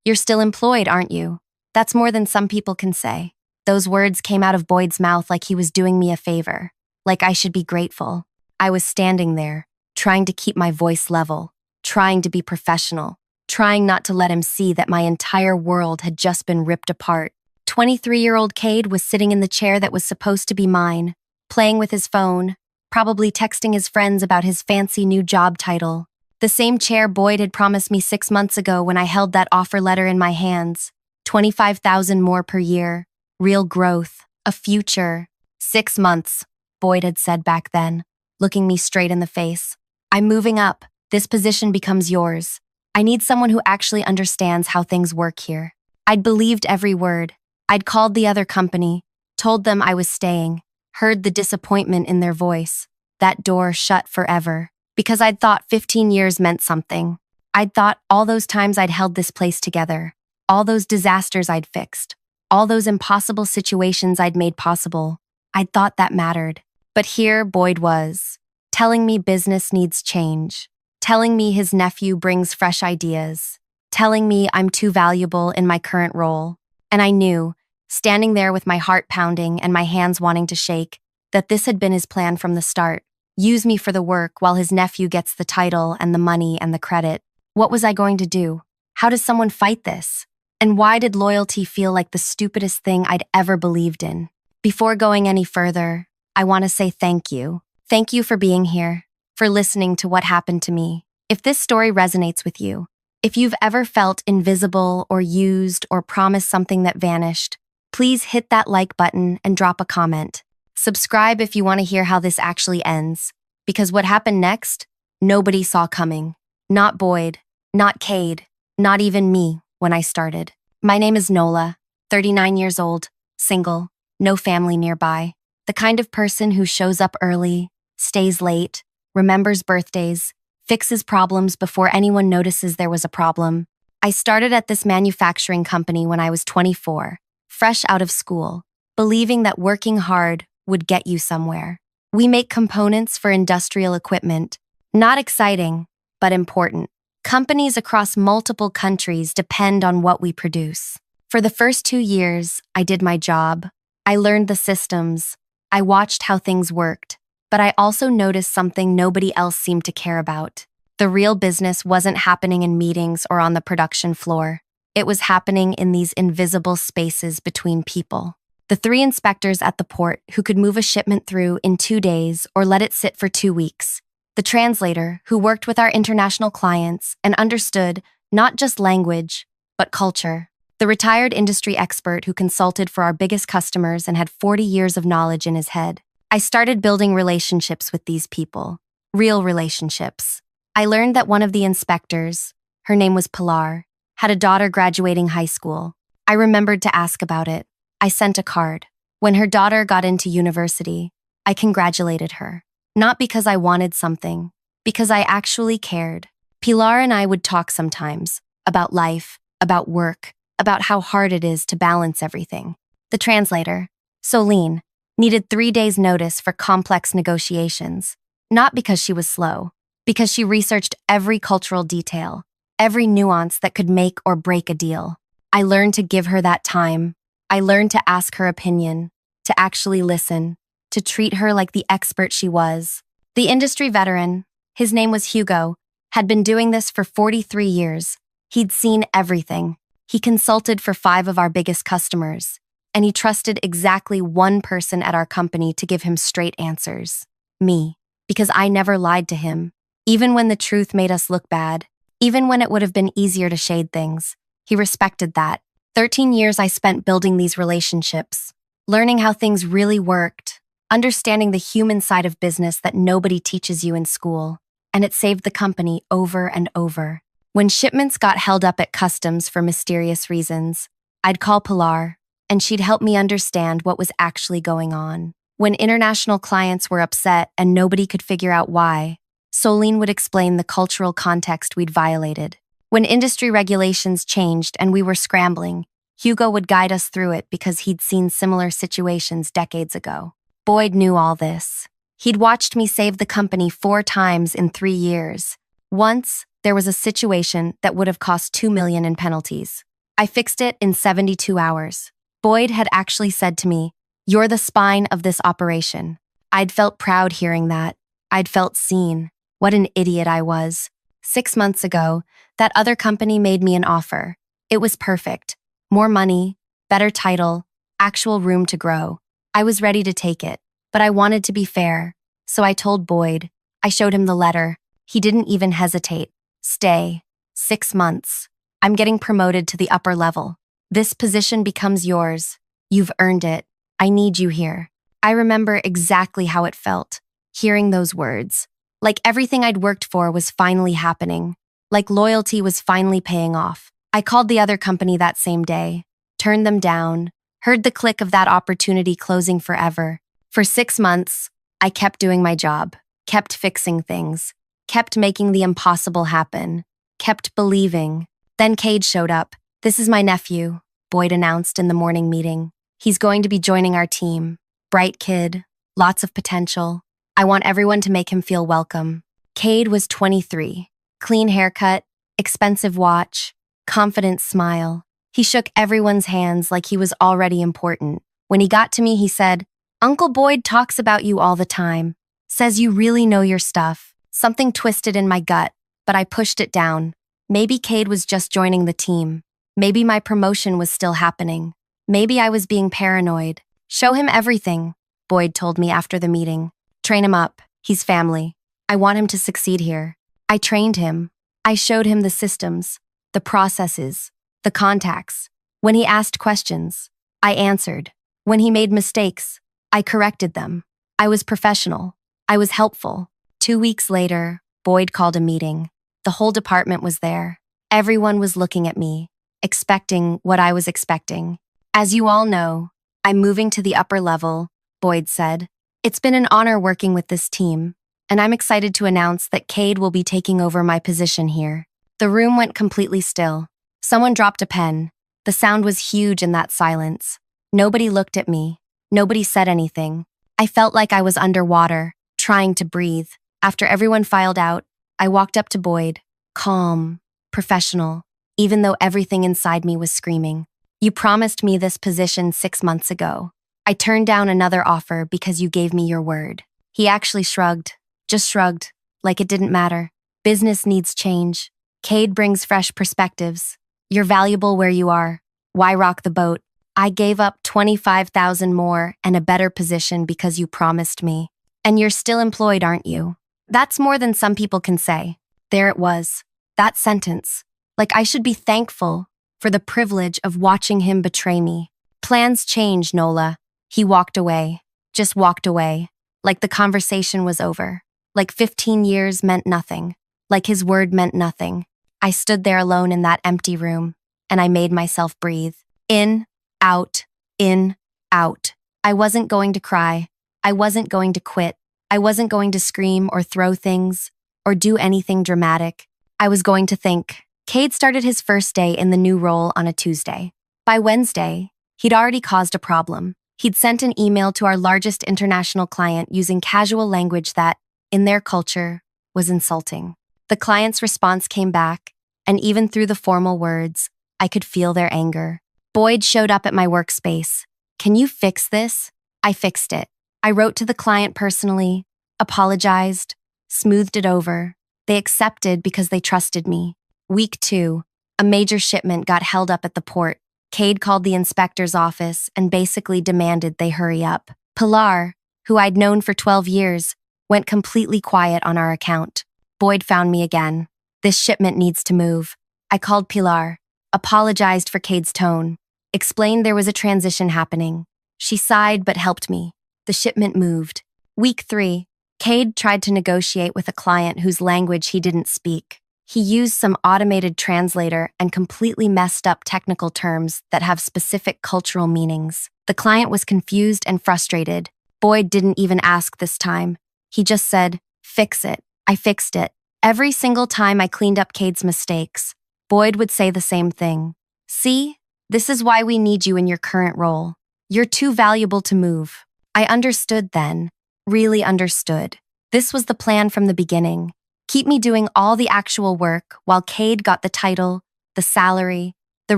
"You're still employed, aren't you?" That's more than some people can say. Those words came out of Boyd's mouth like he was doing me a favor, like I should be grateful. I was standing there, trying to keep my voice level, trying to be professional, trying not to let him see that my entire world had just been ripped apart. 23-year-old Cade was sitting in the chair that was supposed to be mine, playing with his phone, probably texting his friends about his fancy new job title. The same chair Boyd had promised me 6 months ago when I held that offer letter in my hands. 25,000 more per year, real growth, a future. 6 months, Boyd had said back then, looking me straight in the face. "I'm moving up. This position becomes yours. I need someone who actually understands how things work here." I'd believed every word. I'd called the other company, told them I was staying, heard the disappointment in their voice. That door shut forever, because I'd thought 15 years meant something. I'd thought all those times I'd held this place together, all those disasters I'd fixed, all those impossible situations I'd made possible. I'd thought that mattered. But here Boyd was, telling me business needs change, telling me his nephew brings fresh ideas, telling me I'm too valuable in my current role. And I knew, standing there with my heart pounding and my hands wanting to shake, that this had been his plan from the start. Use me for the work while his nephew gets the title and the money and the credit. What was I going to do? How does someone fight this? And why did loyalty feel like the stupidest thing I'd ever believed in? Before going any further, I want to say thank you. Thank you for being here, for listening to what happened to me. If this story resonates with you, if you've ever felt invisible or used or promised something that vanished, please hit that like button and drop a comment. Subscribe if you want to hear how this actually ends, because what happened next, nobody saw coming. Not Boyd, not Cade, not even me when I started. My name is Nola, 39 years old, single, no family nearby. The kind of person who shows up early, stays late, remembers birthdays, fixes problems before anyone notices there was a problem. I started at this manufacturing company when I was 24, fresh out of school, believing that working hard would get you somewhere. We make components for industrial equipment. Not exciting, but important. Companies across multiple countries depend on what we produce. For the first 2 years, I did my job. I learned the systems. I watched how things worked. But I also noticed something nobody else seemed to care about. The real business wasn't happening in meetings or on the production floor. It was happening in these invisible spaces between people. The 3 inspectors at the port who could move a shipment through in 2 days or let it sit for 2 weeks. The translator who worked with our international clients and understood not just language, but culture. The retired industry expert who consulted for our biggest customers and had 40 years of knowledge in his head. I started building relationships with these people, real relationships. I learned that one of the inspectors, her name was Pilar, had a daughter graduating high school. I remembered to ask about it. I sent a card. When her daughter got into university, I congratulated her. Not because I wanted something, because I actually cared. Pilar and I would talk sometimes about life, about work, about how hard it is to balance everything. The translator, Solene, needed 3 days' notice for complex negotiations, not because she was slow, because she researched every cultural detail, every nuance that could make or break a deal. I learned to give her that time. I learned to ask her opinion, to actually listen, to treat her like the expert she was. The industry veteran, his name was Hugo, had been doing this for 43 years. He'd seen everything. He consulted for 5 of our biggest customers, and he trusted exactly one person at our company to give him straight answers. Me, because I never lied to him. Even when the truth made us look bad, even when it would have been easier to shade things, he respected that. 13 years I spent building these relationships, learning how things really worked, understanding the human side of business that nobody teaches you in school, and it saved the company over and over. When shipments got held up at customs for mysterious reasons, I'd call Pilar, and she'd help me understand what was actually going on. When international clients were upset and nobody could figure out why, Solene would explain the cultural context we'd violated. When industry regulations changed and we were scrambling, Hugo would guide us through it because he'd seen similar situations decades ago. Boyd knew all this. He'd watched me save the company 4 times in 3 years. Once, there was a situation that would have cost $2 million in penalties. I fixed it in 72 hours. Boyd had actually said to me, "You're the spine of this operation." I'd felt proud hearing that. I'd felt seen. What an idiot I was. 6 months ago, that other company made me an offer. It was perfect. More money, better title, actual room to grow. I was ready to take it, but I wanted to be fair. So I told Boyd. I showed him the letter. He didn't even hesitate. Stay. 6 months. I'm getting promoted to the upper level. This position becomes yours. You've earned it. I need you here. I remember exactly how it felt, hearing those words. Like everything I'd worked for was finally happening. Like loyalty was finally paying off. I called the other company that same day, turned them down, heard the click of that opportunity closing forever. For 6 months, I kept doing my job, kept fixing things, kept making the impossible happen, kept believing. Then Cade showed up. "This is my nephew," Boyd announced in the morning meeting. "He's going to be joining our team. Bright kid, lots of potential. I want everyone to make him feel welcome." Cade was 23. Clean haircut, expensive watch, confident smile. He shook everyone's hands like he was already important. When he got to me, he said, "Uncle Boyd talks about you all the time. Says you really know your stuff." Something twisted in my gut, but I pushed it down. Maybe Cade was just joining the team. Maybe my promotion was still happening. Maybe I was being paranoid. "Show him everything," Boyd told me after the meeting. "Train him up. He's family. I want him to succeed here." I trained him. I showed him the systems, the processes, the contacts. When he asked questions, I answered. When he made mistakes, I corrected them. I was professional. I was helpful. 2 weeks later, Boyd called a meeting. The whole department was there. Everyone was looking at me, expecting what I was expecting. "As you all know, I'm moving to the upper level," Boyd said. "It's been an honor working with this team, and I'm excited to announce that Cade will be taking over my position here." The room went completely still. Someone dropped a pen. The sound was huge in that silence. Nobody looked at me. Nobody said anything. I felt like I was underwater, trying to breathe. After everyone filed out, I walked up to Boyd, calm, professional, even though everything inside me was screaming. "You promised me this position 6 months ago. I turned down another offer because you gave me your word." He actually shrugged, just shrugged, like it didn't matter. "Business needs change. Cade brings fresh perspectives. You're valuable where you are. Why rock the boat? I gave up 25,000 more and a better position because you promised me. And you're still employed, aren't you?" That's more than some people can say. There it was. That sentence. Like I should be thankful for the privilege of watching him betray me. Plans change, Nola. He walked away. Just walked away. Like the conversation was over. Like 15 years meant nothing. Like his word meant nothing. I stood there alone in that empty room, and I made myself breathe. In, out, in, out. I wasn't going to cry. I wasn't going to quit. I wasn't going to scream or throw things or do anything dramatic. I was going to think. Cade started his first day in the new role on a Tuesday. By Wednesday, he'd already caused a problem. He'd sent an email to our largest international client using casual language that, in their culture, was insulting. The client's response came back, and even through the formal words, I could feel their anger. Boyd showed up at my workspace. "Can you fix this?" I fixed it. I wrote to the client personally, apologized, smoothed it over. They accepted because they trusted me. Week 2, a major shipment got held up at the port. Cade called the inspector's office and basically demanded they hurry up. Pilar, who I'd known for 12 years, went completely quiet on our account. Boyd found me again. "This shipment needs to move." I called Pilar, apologized for Cade's tone, explained there was a transition happening. She sighed but helped me. The shipment moved. Week 3, Cade tried to negotiate with a client whose language he didn't speak. He used some automated translator and completely messed up technical terms that have specific cultural meanings. The client was confused and frustrated. Boyd didn't even ask this time. He just said, "Fix it." I fixed it. Every single time I cleaned up Cade's mistakes, Boyd would say the same thing. "See, this is why we need you in your current role. You're too valuable to move." I understood then, really understood. This was the plan from the beginning. Keep me doing all the actual work while Cade got the title, the salary, the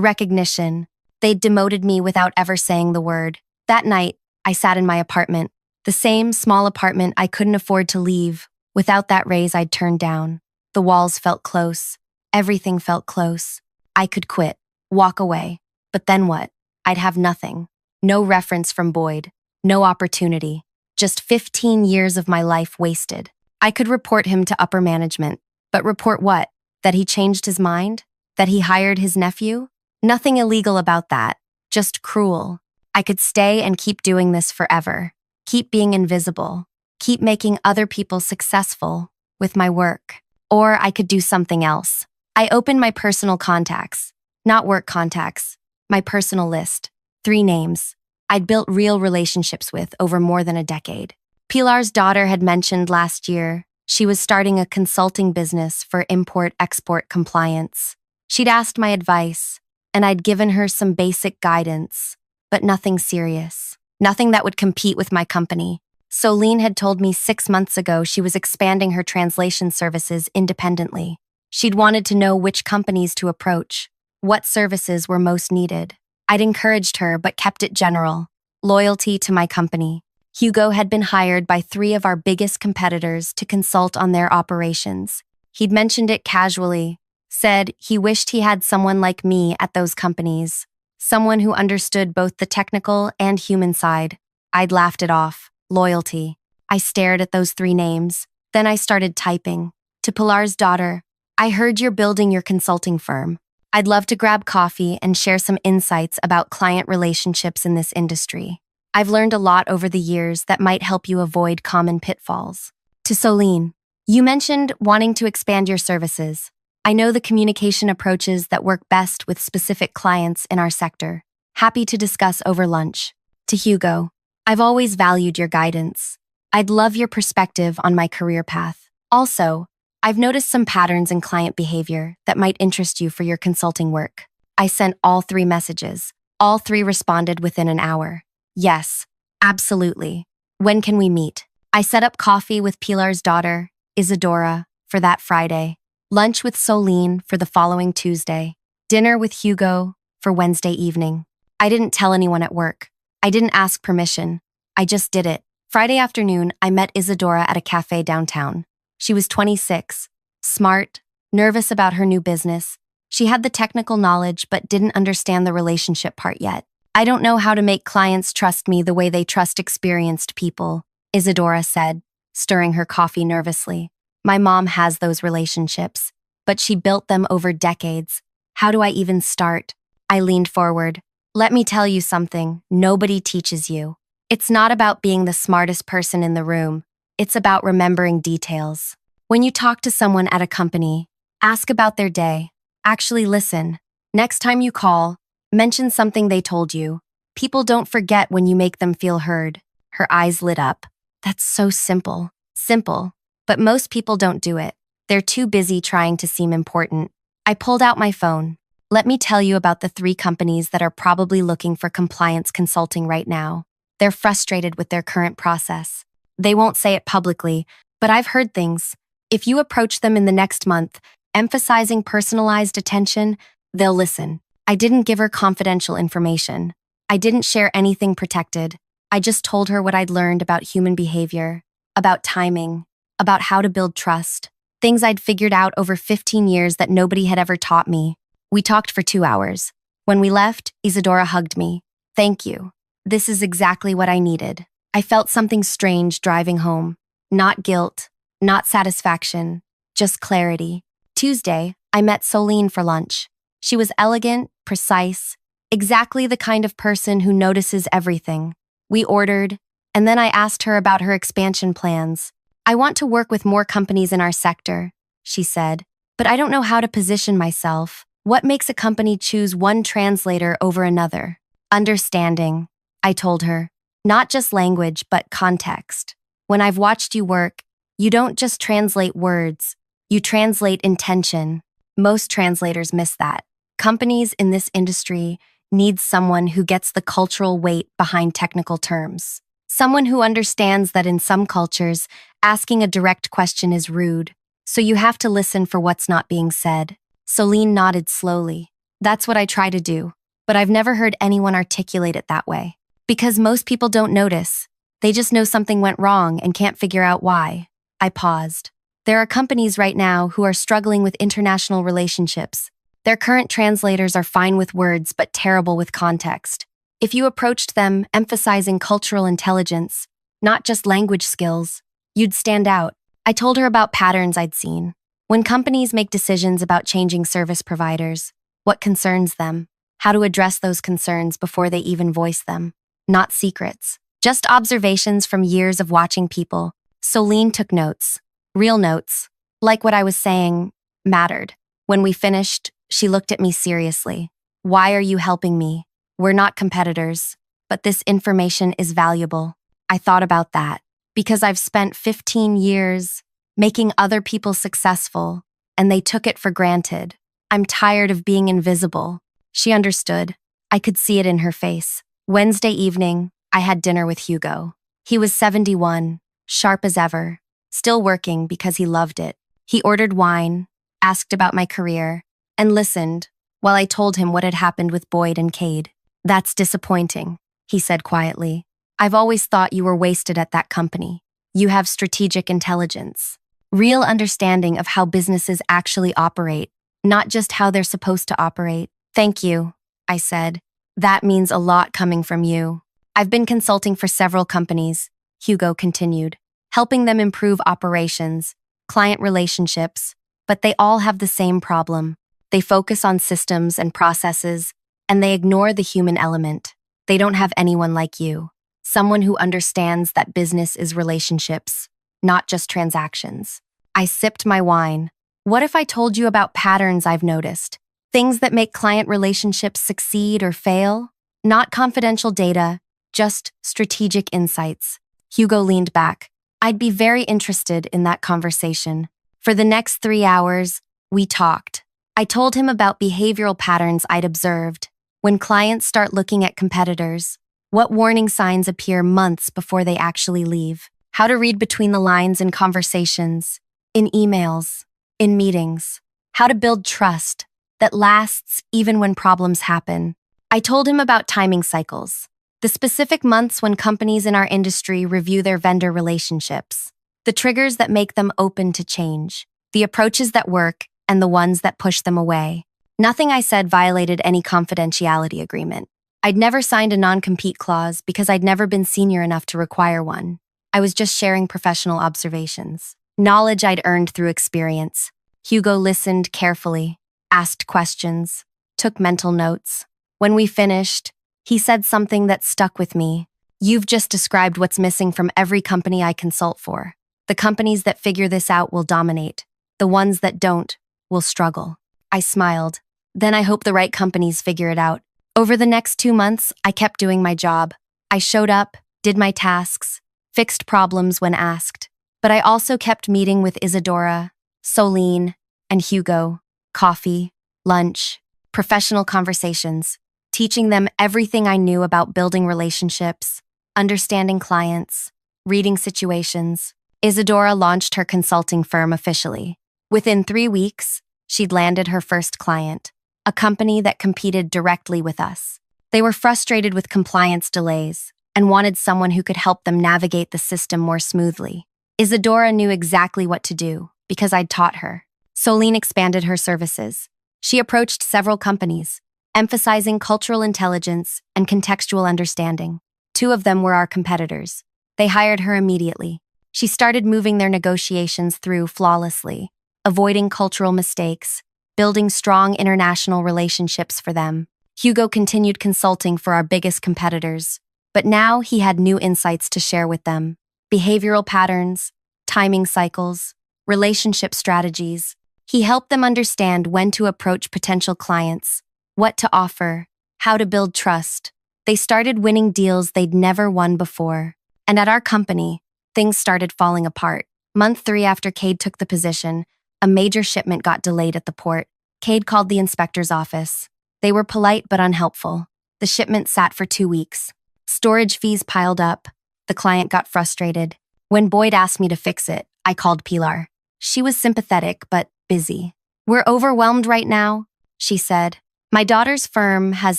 recognition. They'd demoted me without ever saying the word. That night, I sat in my apartment, the same small apartment I couldn't afford to leave. Without that raise I'd turned down. The walls felt close. Everything felt close. I could quit, walk away. But then what? I'd have nothing. No reference from Boyd. No opportunity. Just 15 years of my life wasted. I could report him to upper management. But report what? That he changed his mind? That he hired his nephew? Nothing illegal about that. Just cruel. I could stay and keep doing this forever. Keep being invisible. Keep making other people successful with my work. Or I could do something else. I opened my personal contacts. Not work contacts. My personal list. 3 names. I'd built real relationships with over more than a decade. Pilar's daughter had mentioned last year she was starting a consulting business for import-export compliance. She'd asked my advice, and I'd given her some basic guidance, but nothing serious. Nothing that would compete with my company. Solene had told me 6 months ago she was expanding her translation services independently. She'd wanted to know which companies to approach, what services were most needed. I'd encouraged her but kept it general. Loyalty to my company. Hugo had been hired by 3 of our biggest competitors to consult on their operations. He'd mentioned it casually, said he wished he had someone like me at those companies, someone who understood both the technical and human side. I'd laughed it off. Loyalty. I stared at those 3 names. Then I started typing. To Pilar's daughter, I heard you're building your consulting firm. I'd love to grab coffee and share some insights about client relationships in this industry. I've learned a lot over the years that might help you avoid common pitfalls. To Solene, you mentioned wanting to expand your services. I know the communication approaches that work best with specific clients in our sector. Happy to discuss over lunch. To Hugo, I've always valued your guidance. I'd love your perspective on my career path. Also, I've noticed some patterns in client behavior that might interest you for your consulting work. I sent all 3 messages. All 3 responded within an hour. Yes, absolutely. When can we meet? I set up coffee with Pilar's daughter, Isadora, for that Friday. Lunch with Solene for the following Tuesday. Dinner with Hugo for Wednesday evening. I didn't tell anyone at work. I didn't ask permission. I just did it. Friday afternoon, I met Isadora at a cafe downtown. She was 26, smart, nervous about her new business. She had the technical knowledge but didn't understand the relationship part yet. I don't know how to make clients trust me the way they trust experienced people, Isadora said, stirring her coffee nervously. My mom has those relationships, but she built them over decades. How do I even start? I leaned forward. Let me tell you something nobody teaches you. It's not about being the smartest person in the room. It's about remembering details. When you talk to someone at a company, ask about their day. Actually listen. Next time you call, mention something they told you. People don't forget when you make them feel heard. Her eyes lit up. That's so simple. Simple. But most people don't do it. They're too busy trying to seem important. I pulled out my phone. Let me tell you about the 3 companies that are probably looking for compliance consulting right now. They're frustrated with their current process. They won't say it publicly, but I've heard things. If you approach them in the next month, emphasizing personalized attention, they'll listen. I didn't give her confidential information. I didn't share anything protected. I just told her what I'd learned about human behavior, about timing, about how to build trust, things I'd figured out over 15 years that nobody had ever taught me. We talked for 2 hours. When we left, Isadora hugged me. Thank you. This is exactly what I needed. I felt something strange driving home. Not guilt, not satisfaction, just clarity. Tuesday, I met Solene for lunch. She was elegant, precise, exactly the kind of person who notices everything. We ordered, and then I asked her about her expansion plans. I want to work with more companies in our sector, she said, but I don't know how to position myself. What makes a company choose one translator over another? Understanding, I told her. Not just language, but context. When I've watched you work, you don't just translate words, you translate intention. Most translators miss that. Companies in this industry need someone who gets the cultural weight behind technical terms. Someone who understands that in some cultures, asking a direct question is rude, so you have to listen for what's not being said. Solene nodded slowly. That's what I try to do, but I've never heard anyone articulate it that way. Because most people don't notice. They just know something went wrong and can't figure out why. I paused. There are companies right now who are struggling with international relationships. Their current translators are fine with words but terrible with context. If you approached them emphasizing cultural intelligence, not just language skills, you'd stand out. I told her about patterns I'd seen. When companies make decisions about changing service providers, what concerns them, how to address those concerns before they even voice them. Not secrets, just observations from years of watching people. Solene took notes, real notes, like what I was saying mattered. When we finished, she looked at me seriously. Why are you helping me? We're not competitors, but this information is valuable. I thought about that because I've spent 15 years making other people successful, and they took it for granted. I'm tired of being invisible. She understood. I could see it in her face. Wednesday evening, I had dinner with Hugo. He was 71, sharp as ever, still working because he loved it. He ordered wine, asked about my career, and listened while I told him what had happened with Boyd and Cade. That's disappointing, he said quietly. I've always thought you were wasted at that company. You have strategic intelligence, real understanding of how businesses actually operate, not just how they're supposed to operate. Thank you, I said. That means a lot coming from you. I've been consulting for several companies, Hugo continued, helping them improve operations, client relationships, but they all have the same problem. They focus on systems and processes, and they ignore the human element. They don't have anyone like you, someone who understands that business is relationships, not just transactions. I sipped my wine. What if I told you about patterns I've noticed? Things that make client relationships succeed or fail? Not confidential data, just strategic insights. Hugo leaned back. I'd be very interested in that conversation. For the next 3 hours, we talked. I told him about behavioral patterns I'd observed. When clients start looking at competitors, what warning signs appear months before they actually leave? How to read between the lines in conversations, in emails, in meetings. How to build trust that lasts even when problems happen. I told him about timing cycles, the specific months when companies in our industry review their vendor relationships, the triggers that make them open to change, the approaches that work, and the ones that push them away. Nothing I said violated any confidentiality agreement. I'd never signed a non-compete clause because I'd never been senior enough to require one. I was just sharing professional observations, knowledge I'd earned through experience. Hugo listened carefully, asked questions, took mental notes. When we finished, he said something that stuck with me. You've just described what's missing from every company I consult for. The companies that figure this out will dominate. The ones that don't will struggle. I smiled. Then I hope the right companies figure it out. Over the next 2 months, I kept doing my job. I showed up, did my tasks, fixed problems when asked. But I also kept meeting with Isadora, Solene, and Hugo. Coffee, lunch, professional conversations, teaching them everything I knew about building relationships, understanding clients, reading situations. Isadora launched her consulting firm officially. Within 3 weeks, she'd landed her first client, a company that competed directly with us. They were frustrated with compliance delays and wanted someone who could help them navigate the system more smoothly. Isadora knew exactly what to do because I'd taught her. Solene expanded her services. She approached several companies, emphasizing cultural intelligence and contextual understanding. 2 of them were our competitors. They hired her immediately. She started moving their negotiations through flawlessly, avoiding cultural mistakes, building strong international relationships for them. Hugo continued consulting for our biggest competitors, but now he had new insights to share with them. Behavioral patterns, timing cycles, relationship strategies. He helped them understand when to approach potential clients, what to offer, how to build trust. They started winning deals they'd never won before. And at our company, things started falling apart. Month 3 after Cade took the position, a major shipment got delayed at the port. Cade called the inspector's office. They were polite but unhelpful. The shipment sat for 2 weeks. Storage fees piled up. The client got frustrated. When Boyd asked me to fix it, I called Pilar. She was sympathetic but busy. We're overwhelmed right now, she said. My daughter's firm has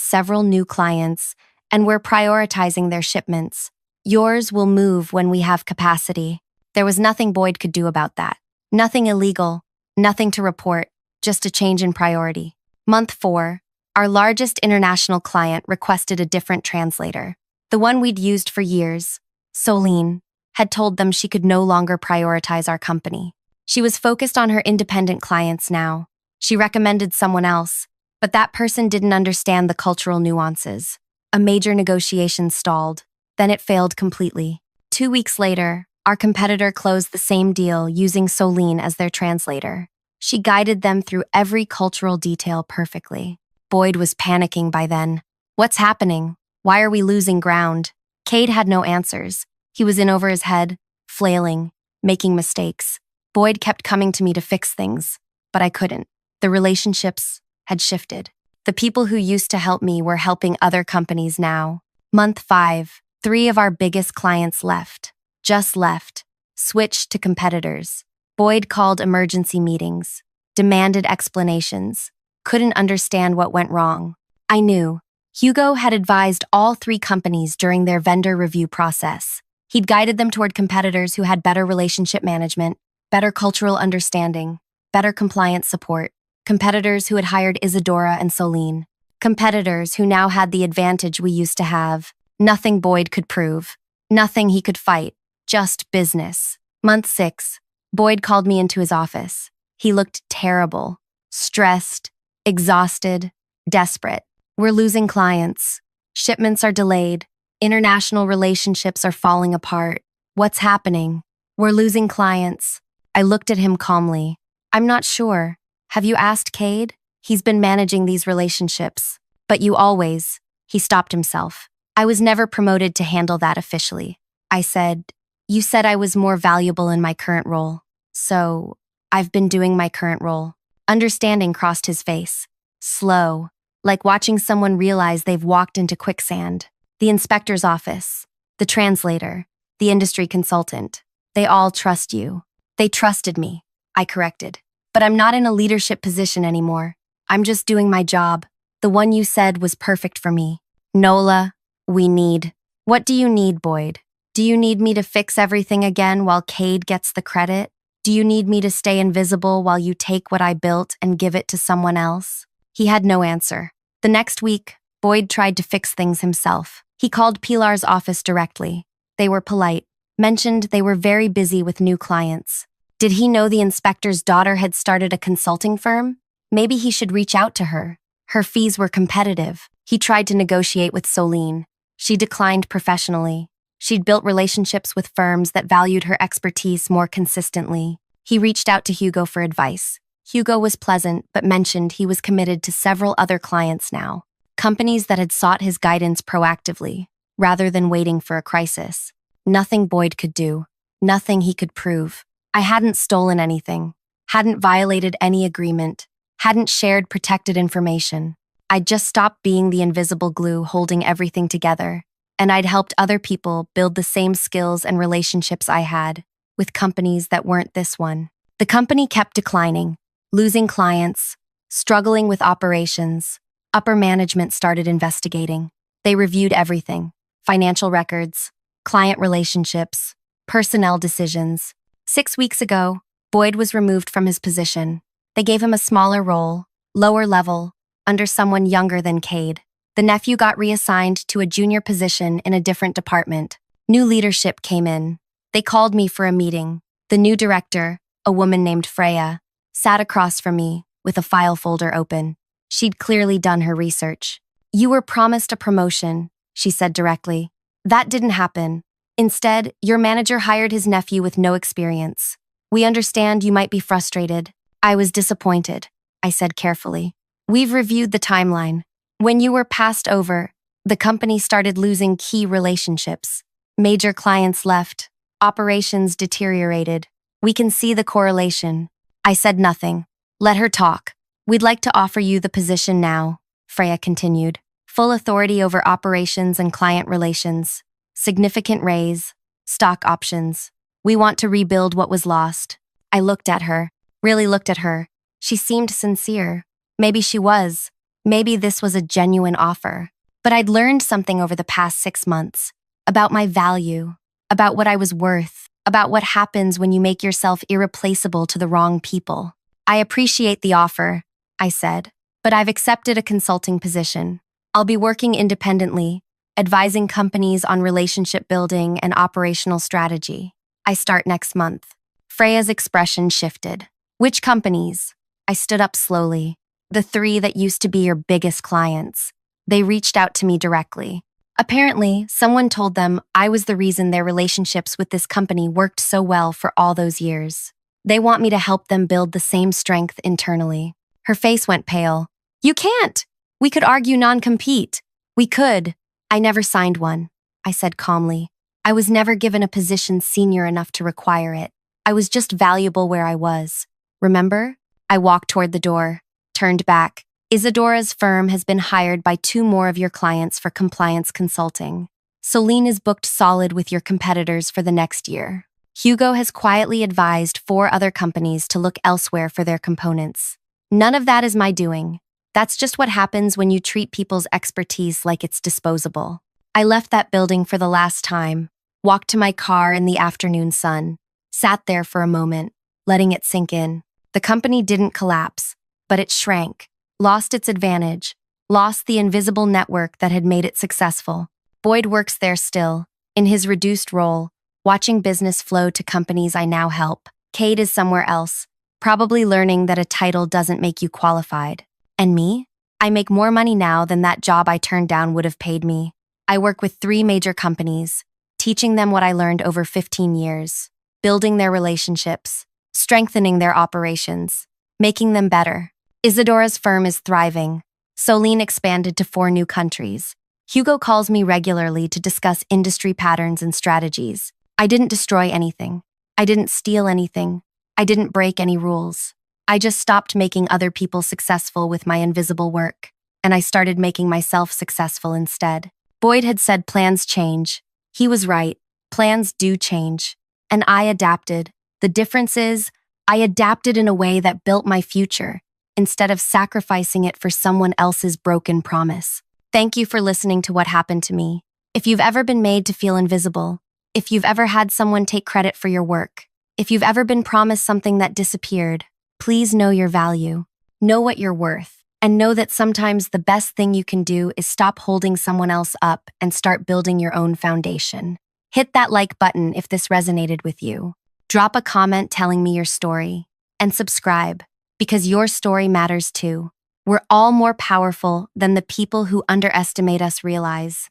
several new clients, and we're prioritizing their shipments. Yours will move when we have capacity. There was nothing Boyd could do about that. Nothing illegal, nothing to report, just a change in priority. Month 4, our largest international client requested a different translator. The one we'd used for years, Solene, had told them she could no longer prioritize our company. She was focused on her independent clients now. She recommended someone else, but that person didn't understand the cultural nuances. A major negotiation stalled, then it failed completely. 2 weeks later, our competitor closed the same deal using Solene as their translator. She guided them through every cultural detail perfectly. Boyd was panicking by then. What's happening? Why are we losing ground? Cade had no answers. He was in over his head, flailing, making mistakes. Boyd kept coming to me to fix things, but I couldn't. The relationships had shifted. The people who used to help me were helping other companies now. Month 5, 3 of our biggest clients left. Just left. Switched to competitors. Boyd called emergency meetings. Demanded explanations. Couldn't understand what went wrong. I knew. Hugo had advised all 3 companies during their vendor review process. He'd guided them toward competitors who had better relationship management, better cultural understanding, better compliance support. Competitors who had hired Isadora and Solene. Competitors who now had the advantage we used to have. Nothing Boyd could prove. Nothing he could fight. Just business. Month 6. Boyd called me into his office. He looked terrible. Stressed. Exhausted. Desperate. We're losing clients. Shipments are delayed. International relationships are falling apart. What's happening? We're losing clients. I looked at him calmly. I'm not sure. Have you asked Cade? He's been managing these relationships. But you always. He stopped himself. I was never promoted to handle that officially. I said, you said I was more valuable in my current role. So, I've been doing my current role. Understanding crossed his face. Slow. Like watching someone realize they've walked into quicksand. The inspector's office. The translator. The industry consultant. They all trust you. They trusted me. I corrected. But I'm not in a leadership position anymore. I'm just doing my job. The one you said was perfect for me. Nola, we need. What do you need, Boyd? Do you need me to fix everything again while Cade gets the credit? Do you need me to stay invisible while you take what I built and give it to someone else? He had no answer. The next week, Boyd tried to fix things himself. He called Pilar's office directly. They were polite, mentioned they were very busy with new clients. Did he know the inspector's daughter had started a consulting firm? Maybe he should reach out to her. Her fees were competitive. He tried to negotiate with Solene. She declined professionally. She'd built relationships with firms that valued her expertise more consistently. He reached out to Hugo for advice. Hugo was pleasant, but mentioned he was committed to several other clients now. Companies that had sought his guidance proactively, rather than waiting for a crisis. Nothing Boyd could do. Nothing he could prove. I hadn't stolen anything, hadn't violated any agreement, hadn't shared protected information. I'd just stopped being the invisible glue holding everything together, and I'd helped other people build the same skills and relationships I had, with companies that weren't this one. The company kept declining, losing clients, struggling with operations. Upper management started investigating. They reviewed everything: financial records, client relationships, personnel decisions. 6 weeks ago, Boyd was removed from his position. They gave him a smaller role, lower level, under someone younger than Cade. The nephew got reassigned to a junior position in a different department. New leadership came in. They called me for a meeting. The new director, a woman named Freya, sat across from me with a file folder open. She'd clearly done her research. You were promised a promotion, she said directly. That didn't happen. Instead, your manager hired his nephew with no experience. We understand you might be frustrated. I was disappointed, I said carefully. We've reviewed the timeline. When you were passed over, the company started losing key relationships. Major clients left. Operations deteriorated. We can see the correlation. I said nothing. Let her talk. We'd like to offer you the position now, Freya continued. Full authority over operations and client relations. Significant raise, stock options. We want to rebuild what was lost. I looked at her, really looked at her. She seemed sincere. Maybe she was, Maybe this was a genuine offer. But I'd learned something over the past 6 months about my value, about what I was worth, about what happens when you make yourself irreplaceable to the wrong people. I appreciate the offer, I said, but I've accepted a consulting position. I'll be working independently, advising companies on relationship building and operational strategy. I start next month. Freya's expression shifted. Which companies? I stood up slowly. The 3 that used to be your biggest clients. They reached out to me directly. Apparently, someone told them I was the reason their relationships with this company worked so well for all those years. They want me to help them build the same strength internally. Her face went pale. You can't! We could argue non-compete. We could. I never signed one, I said calmly. I was never given a position senior enough to require it. I was just valuable where I was. Remember? I walked toward the door, turned back. Isadora's firm has been hired by 2 more of your clients for compliance consulting. Soline is booked solid with your competitors for the next year. Hugo has quietly advised 4 other companies to look elsewhere for their components. None of that is my doing. That's just what happens when you treat people's expertise like it's disposable. I left that building for the last time, walked to my car in the afternoon sun, sat there for a moment, letting it sink in. The company didn't collapse, but it shrank, lost its advantage, lost the invisible network that had made it successful. Boyd works there still, in his reduced role, watching business flow to companies I now help. Cade is somewhere else, probably learning that a title doesn't make you qualified. And me? I make more money now than that job I turned down would have paid me. I work with 3 major companies, teaching them what I learned over 15 years, building their relationships, strengthening their operations, making them better. Isadora's firm is thriving. Soline expanded to 4 new countries. Hugo calls me regularly to discuss industry patterns and strategies. I didn't destroy anything. I didn't steal anything. I didn't break any rules. I just stopped making other people successful with my invisible work, and I started making myself successful instead. Boyd had said plans change. He was right. Plans do change. And I adapted. The difference is, I adapted in a way that built my future, instead of sacrificing it for someone else's broken promise. Thank you for listening to what happened to me. If you've ever been made to feel invisible, if you've ever had someone take credit for your work, if you've ever been promised something that disappeared, please know your value, know what you're worth, and know that sometimes the best thing you can do is stop holding someone else up and start building your own foundation. Hit that like button if this resonated with you. Drop a comment telling me your story, and subscribe, because your story matters too. We're all more powerful than the people who underestimate us realize.